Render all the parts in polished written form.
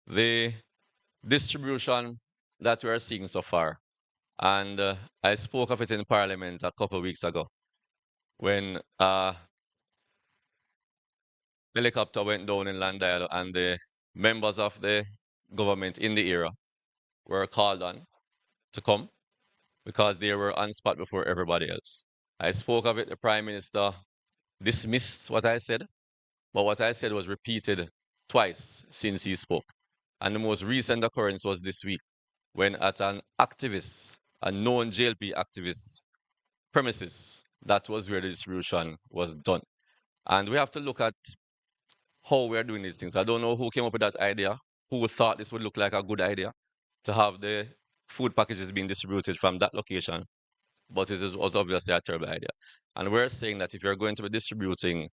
The distribution that we are seeing so far, and I spoke of it in Parliament a couple of weeks ago when helicopter went down in Landale and the members of the government in the era were called on to come because they were on spot before everybody else. I spoke of it, the Prime Minister dismissed what I said, but what I said was repeated twice since he spoke. And the most recent occurrence was this week when at an activist, a known JLP activist premises, that was where the distribution was done. And we have to look at how we're doing these things. I don't know who came up with that idea, who thought this would look like a good idea to have the food packages being distributed from that location, but was obviously a terrible idea. And we're saying that if you're going to be distributing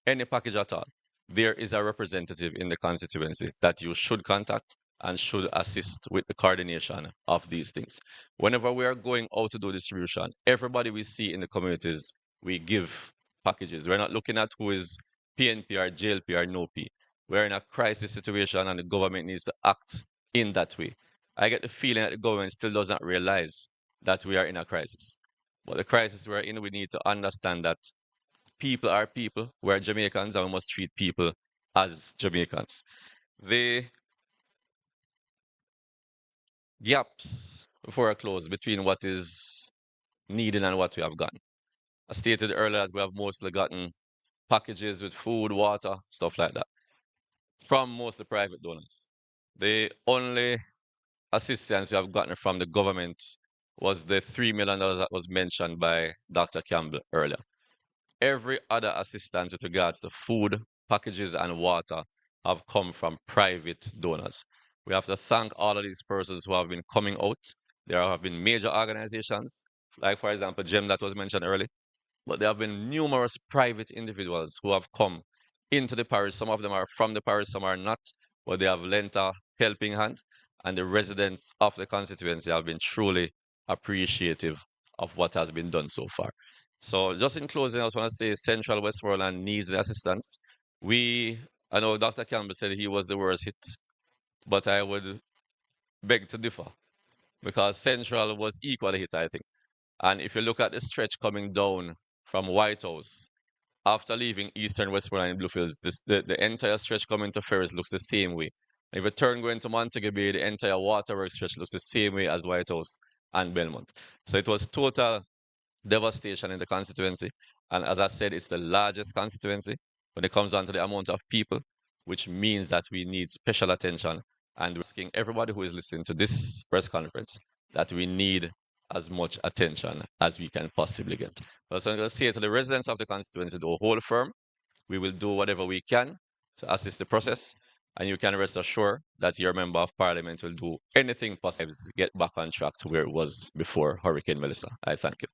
any package at all, there is a representative in the constituency that you should contact and should assist with the coordination of these things. Whenever we are going out to do distribution, everybody we see in the communities, we give packages. We're not looking at who is PNP or JLP or no P. We're in a crisis situation and the government needs to act in that way. I get the feeling that the government still does not realize that we are in a crisis. But the crisis we're in, we need to understand that people are people. We're Jamaicans and we must treat people as Jamaicans. The gaps before I close between what is needed and what we have gotten. I stated earlier that we have mostly gotten packages with food, water, stuff like that from mostly private donors. The only assistance we have gotten from the government was the $3 million that was mentioned by Dr. Campbell earlier. Every other assistance with regards to food, packages, and water have come from private donors. We have to thank all of these persons who have been coming out. There have been major organizations, like, for example, GEM that was mentioned earlier, but there have been numerous private individuals who have come into the parish. Some of them are from the parish, some are not, but they have lent a helping hand. And the residents of the constituency have been truly appreciative of what has been done so far. So just in closing, I just want to say Central Westmoreland needs the assistance. I know Dr. Campbell said he was the worst hit, but I would beg to differ because Central was equally hit, I think. And if you look at the stretch coming down from White House, after leaving Eastern Westmoreland and Bluefields, the entire stretch coming to Ferris looks the same way. If you turn going to Montego Bay, the entire waterworks stretch looks the same way as White House and Belmont. So it was total devastation in the constituency. And as I said, it's the largest constituency when it comes down to the amount of people, which means that we need special attention. And we're asking everybody who is listening to this press conference that we need as much attention as we can possibly get. So I'm going to say to the residents of the constituency, to hold firm. We will do whatever we can to assist the process. And you can rest assured that your member of parliament will do anything possible to get back on track to where it was before Hurricane Melissa. I thank you.